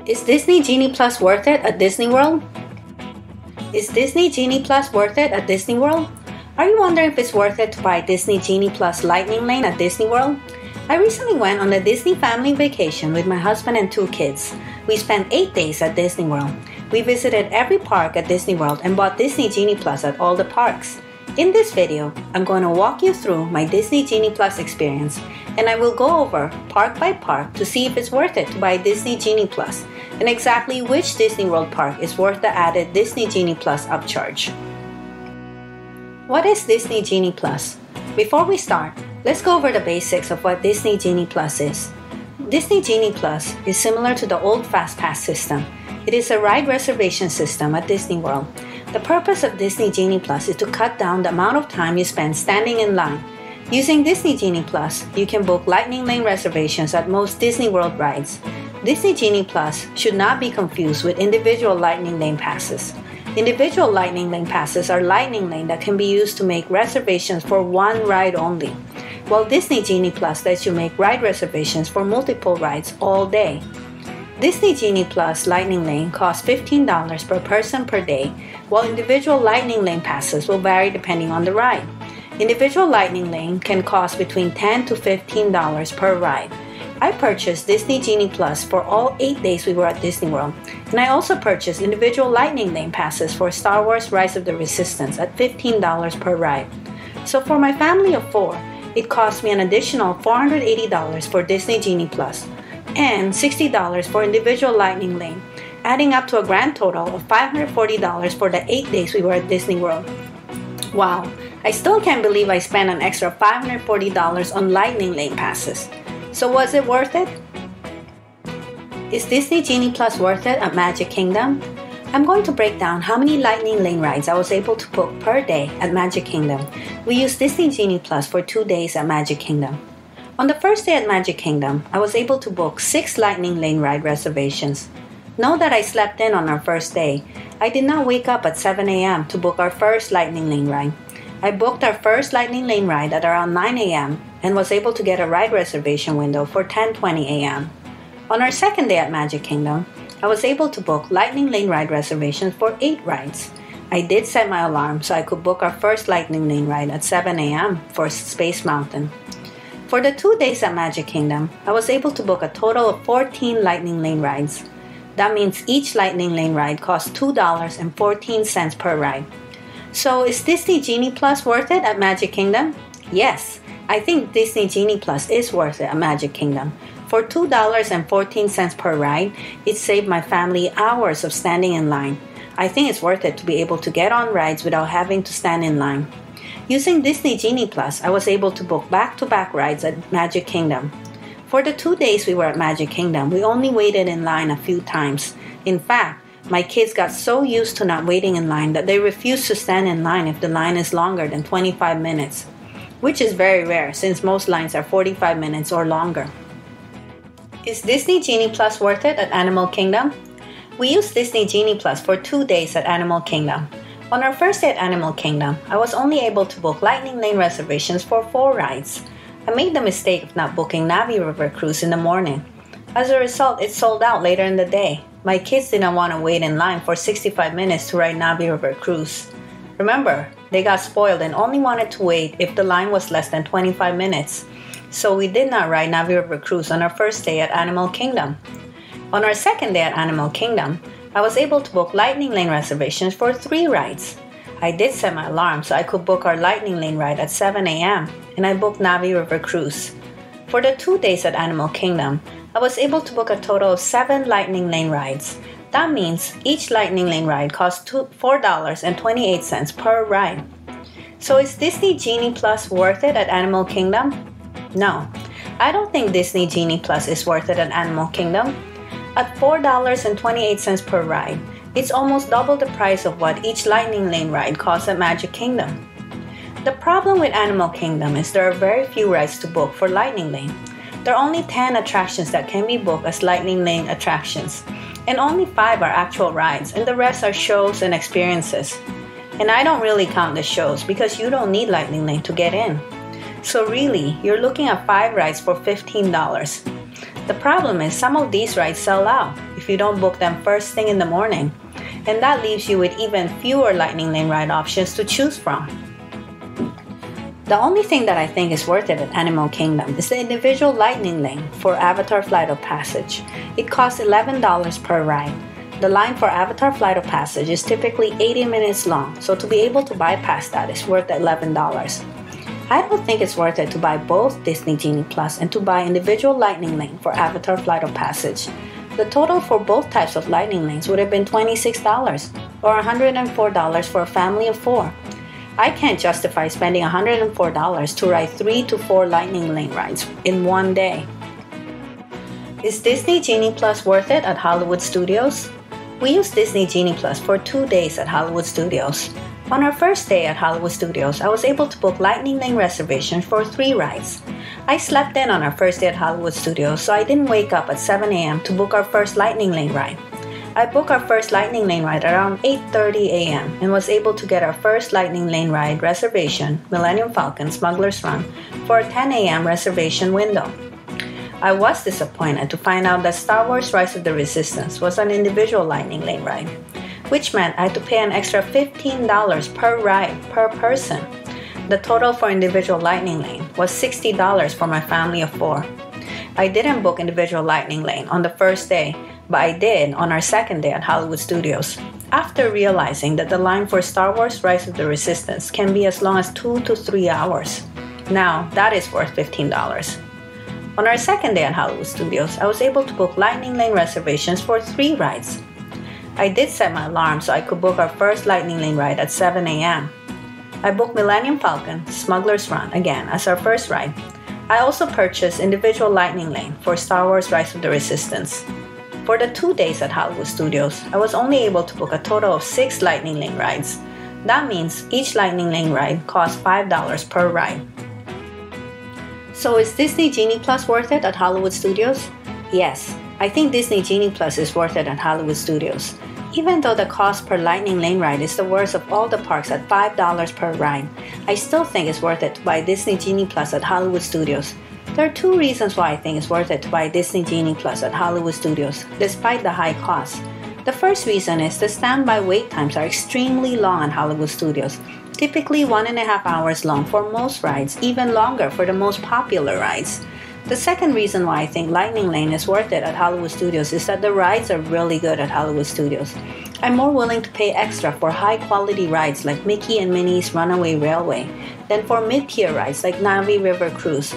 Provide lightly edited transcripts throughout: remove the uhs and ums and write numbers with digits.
Is Disney Genie Plus worth it at Disney World? Is Disney Genie Plus worth it at Disney World? Are you wondering if it's worth it to buy Disney Genie Plus Lightning Lane at Disney World? I recently went on a Disney family vacation with my husband and 2 kids. We spent 8 days at Disney World. We visited every park at Disney World and bought Disney Genie Plus at all the parks. In this video, I'm going to walk you through my Disney Genie Plus experience, and I will go over park by park to see if it's worth it to buy Disney Genie Plus and exactly which Disney World park is worth the added Disney Genie Plus upcharge. What is Disney Genie Plus? Before we start, let's go over the basics of what Disney Genie Plus is. Disney Genie Plus is similar to the old FastPass system. It is a ride reservation system at Disney World. The purpose of Disney Genie Plus is to cut down the amount of time you spend standing in line. Using Disney Genie Plus, you can book Lightning Lane reservations at most Disney World rides. Disney Genie Plus should not be confused with individual Lightning Lane passes. Individual Lightning Lane passes are Lightning Lane that can be used to make reservations for one ride only, while Disney Genie Plus lets you make ride reservations for multiple rides all day. Disney Genie Plus Lightning Lane costs $15 per person per day, while individual Lightning Lane passes will vary depending on the ride. Individual Lightning Lane can cost between $10 to $15 per ride. I purchased Disney Genie Plus for all 8 days we were at Disney World, and I also purchased individual Lightning Lane passes for Star Wars Rise of the Resistance at $15 per ride. So for my family of 4, it cost me an additional $480 for Disney Genie Plus and $60 for individual Lightning Lane, adding up to a grand total of $540 for the 8 days we were at Disney World. Wow, I still can't believe I spent an extra $540 on Lightning Lane passes. So was it worth it? Is Disney Genie Plus worth it at Magic Kingdom? I'm going to break down how many Lightning Lane rides I was able to book per day at Magic Kingdom. We used Disney Genie Plus for 2 days at Magic Kingdom. On the first day at Magic Kingdom, I was able to book 6 Lightning Lane ride reservations. Know that I slept in on our first day. I did not wake up at 7 a.m. to book our first Lightning Lane ride. I booked our first Lightning Lane ride at around 9 a.m. and was able to get a ride reservation window for 10:20 a.m. On our second day at Magic Kingdom, I was able to book Lightning Lane ride reservations for 8 rides. I did set my alarm so I could book our first Lightning Lane ride at 7 a.m. for Space Mountain. For the 2 days at Magic Kingdom, I was able to book a total of 14 Lightning Lane rides. That means each Lightning Lane ride costs $2.14 per ride. So is Disney Genie Plus worth it at Magic Kingdom? Yes, I think Disney Genie Plus is worth it at Magic Kingdom. For $2.14 per ride, it saved my family hours of standing in line. I think it's worth it to be able to get on rides without having to stand in line. Using Disney Genie Plus, I was able to book back-to-back rides at Magic Kingdom. For the 2 days we were at Magic Kingdom, we only waited in line a few times. In fact, my kids got so used to not waiting in line that they refused to stand in line if the line is longer than 25 minutes, which is very rare since most lines are 45 minutes or longer. Is Disney Genie Plus worth it at Animal Kingdom? We used Disney Genie Plus for 2 days at Animal Kingdom. On our first day at Animal Kingdom, I was only able to book Lightning Lane reservations for 4 rides. I made the mistake of not booking Navi River Cruise in the morning. As a result, it sold out later in the day. My kids didn't want to wait in line for 65 minutes to ride Navi River Cruise. Remember, they got spoiled and only wanted to wait if the line was less than 25 minutes. So we did not ride Navi River Cruise on our first day at Animal Kingdom. On our second day at Animal Kingdom, I was able to book Lightning Lane reservations for 3 rides. I did set my alarm so I could book our Lightning Lane ride at 7 a.m. and I booked Navi River Cruise. For the 2 days at Animal Kingdom, I was able to book a total of 7 Lightning Lane rides. That means each Lightning Lane ride costs $4.28 per ride. So is Disney Genie Plus worth it at Animal Kingdom? No, I don't think Disney Genie Plus is worth it at Animal Kingdom. At $4.28 per ride, it's almost double the price of what each Lightning Lane ride costs at Magic Kingdom. The problem with Animal Kingdom is there are very few rides to book for Lightning Lane. There are only 10 attractions that can be booked as Lightning Lane attractions, and only 5 are actual rides, and the rest are shows and experiences. And I don't really count the shows because you don't need Lightning Lane to get in. So really, you're looking at 5 rides for $15. The problem is some of these rides sell out. If if you don't book them first thing in the morning. And that leaves you with even fewer Lightning Lane ride options to choose from. The only thing that I think is worth it at Animal Kingdom is the individual Lightning Lane for Avatar Flight of Passage. It costs $11 per ride. The line for Avatar Flight of Passage is typically 80 minutes long, so to be able to bypass that is worth $11. I don't think it's worth it to buy both Disney Genie Plus and to buy individual Lightning Lane for Avatar Flight of Passage. The total for both types of Lightning Lanes would have been $26 or $104 for a family of 4. I can't justify spending $104 to ride 3 to 4 Lightning Lane rides in one day. Is Disney Genie Plus worth it at Hollywood Studios? We used Disney Genie Plus for 2 days at Hollywood Studios. On our first day at Hollywood Studios, I was able to book Lightning Lane reservations for 3 rides. I slept in on our first day at Hollywood Studios, so I didn't wake up at 7 a.m. to book our first Lightning Lane ride. I booked our first Lightning Lane ride around 8:30 a.m. and was able to get our first Lightning Lane ride reservation, Millennium Falcon Smuggler's Run, for a 10 a.m. reservation window. I was disappointed to find out that Star Wars Rise of the Resistance was an individual Lightning Lane ride, which meant I had to pay an extra $15 per ride per person. The total for individual Lightning Lane was $60 for my family of 4. I didn't book individual Lightning Lane on the first day, but I did on our second day at Hollywood Studios, after realizing that the line for Star Wars Rise of the Resistance can be as long as 2 to 3 hours. Now, that is worth $15. On our second day at Hollywood Studios, I was able to book Lightning Lane reservations for 3 rides. I did set my alarm so I could book our first Lightning Lane ride at 7 a.m. I booked Millennium Falcon Smuggler's Run again as our first ride. I also purchased individual Lightning Lane for Star Wars Rise of the Resistance. For the 2 days at Hollywood Studios, I was only able to book a total of 6 Lightning Lane rides. That means each Lightning Lane ride costs $5 per ride. So is Disney Genie Plus worth it at Hollywood Studios? Yes, I think Disney Genie Plus is worth it at Hollywood Studios. Even though the cost per Lightning Lane ride is the worst of all the parks at $5 per ride, I still think it's worth it to buy Disney Genie Plus at Hollywood Studios. There are 2 reasons why I think it's worth it to buy Disney Genie Plus at Hollywood Studios, despite the high cost. The first reason is the standby wait times are extremely long at Hollywood Studios, typically 1.5 hours long for most rides, even longer for the most popular rides. The second reason why I think Lightning Lane is worth it at Hollywood Studios is that the rides are really good at Hollywood Studios. I'm more willing to pay extra for high-quality rides like Mickey and Minnie's Runaway Railway than for mid-tier rides like Navi River Cruise.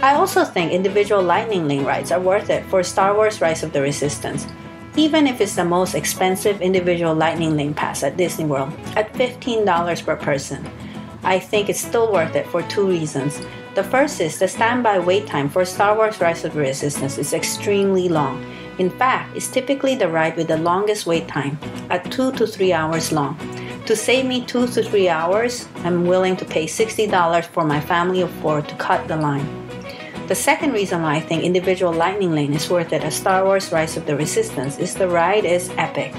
I also think individual Lightning Lane rides are worth it for Star Wars Rise of the Resistance, even if it's the most expensive individual Lightning Lane pass at Disney World at $15 per person. I think it's still worth it for 2 reasons. The first is the standby wait time for Star Wars Rise of the Resistance is extremely long. In fact, it's typically the ride with the longest wait time, at 2 to 3 hours long. To save me 2 to 3 hours, I'm willing to pay $60 for my family of 4 to cut the line. The second reason why I think individual Lightning Lane is worth it at Star Wars Rise of the Resistance is the ride is epic.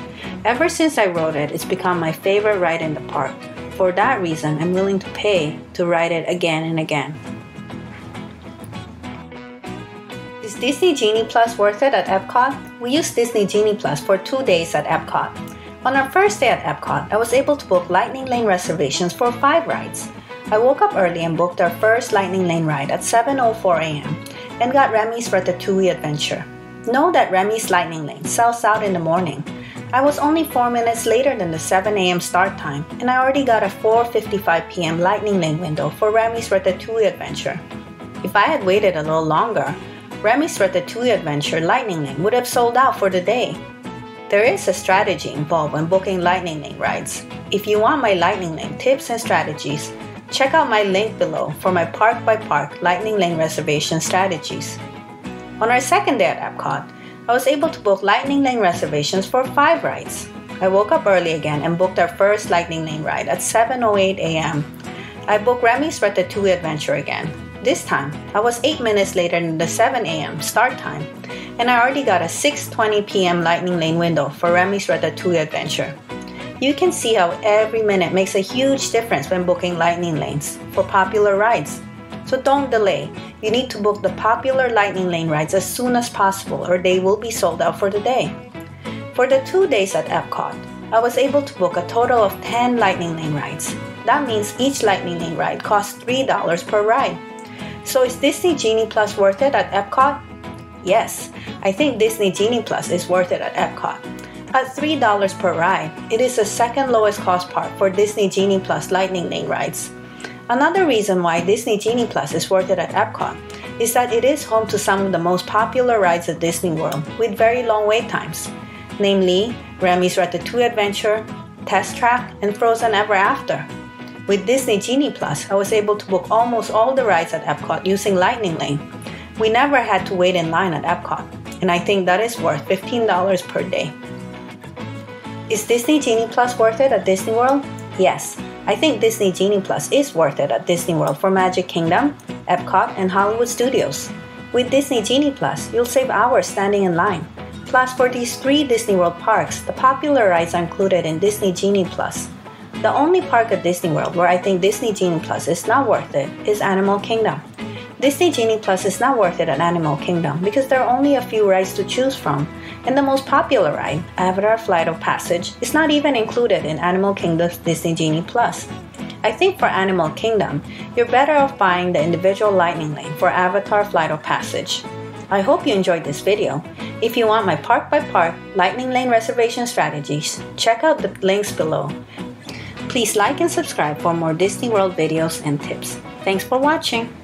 Ever since I rode it, it's become my favorite ride in the park. For that reason, I'm willing to pay to ride it again and again. Is Disney Genie Plus worth it at Epcot? We used Disney Genie Plus for 2 days at Epcot. On our first day at Epcot, I was able to book Lightning Lane reservations for 5 rides. I woke up early and booked our first Lightning Lane ride at 7:04 a.m. and got Remy's Ratatouille Adventure. Know that Remy's Lightning Lane sells out in the morning. I was only 4 minutes later than the 7 a.m. start time, and I already got a 4:55 p.m. Lightning Lane window for Remy's Ratatouille Adventure. If I had waited a little longer, Remy's Ratatouille Adventure Lightning Lane would have sold out for the day. There is a strategy involved when booking Lightning Lane rides. If you want my Lightning Lane tips and strategies, check out my link below for my park-by-park Lightning Lane reservation strategies. On our second day at Epcot, I was able to book Lightning Lane reservations for 5 rides. I woke up early again and booked our first Lightning Lane ride at 7:08 a.m. I booked Remy's Ratatouille Adventure again. This time, I was 8 minutes later than the 7 a.m. start time, and I already got a 6:20 p.m. Lightning Lane window for Remy's Ratatouille Adventure. You can see how every minute makes a huge difference when booking Lightning Lanes for popular rides. So don't delay. You need to book the popular Lightning Lane rides as soon as possible or they will be sold out for the day. For the 2 days at Epcot, I was able to book a total of 10 Lightning Lane rides. That means each Lightning Lane ride costs $3 per ride. So is Disney Genie Plus worth it at Epcot? Yes, I think Disney Genie Plus is worth it at Epcot. At $3 per ride, it is the second lowest cost park for Disney Genie Plus Lightning Lane rides. Another reason why Disney Genie Plus is worth it at Epcot is that it is home to some of the most popular rides at Disney World with very long wait times, namely Remy's Ratatouille Adventure, Test Track, and Frozen Ever After. With Disney Genie Plus, I was able to book almost all the rides at Epcot using Lightning Lane. We never had to wait in line at Epcot, and I think that is worth $15 per day. Is Disney Genie Plus worth it at Disney World? Yes, I think Disney Genie Plus is worth it at Disney World for Magic Kingdom, Epcot, and Hollywood Studios. With Disney Genie Plus, you'll save hours standing in line. Plus, for these 3 Disney World parks, the popular rides are included in Disney Genie Plus. The only park at Disney World where I think Disney Genie Plus is not worth it is Animal Kingdom. Disney Genie Plus is not worth it at Animal Kingdom because there are only a few rides to choose from, and the most popular ride, Avatar Flight of Passage, is not even included in Animal Kingdom's Disney Genie Plus. I think for Animal Kingdom, you're better off buying the individual Lightning Lane for Avatar Flight of Passage. I hope you enjoyed this video. If you want my park-by-park Lightning Lane reservation strategies, check out the links below. Please like and subscribe for more Disney World videos and tips. Thanks for watching!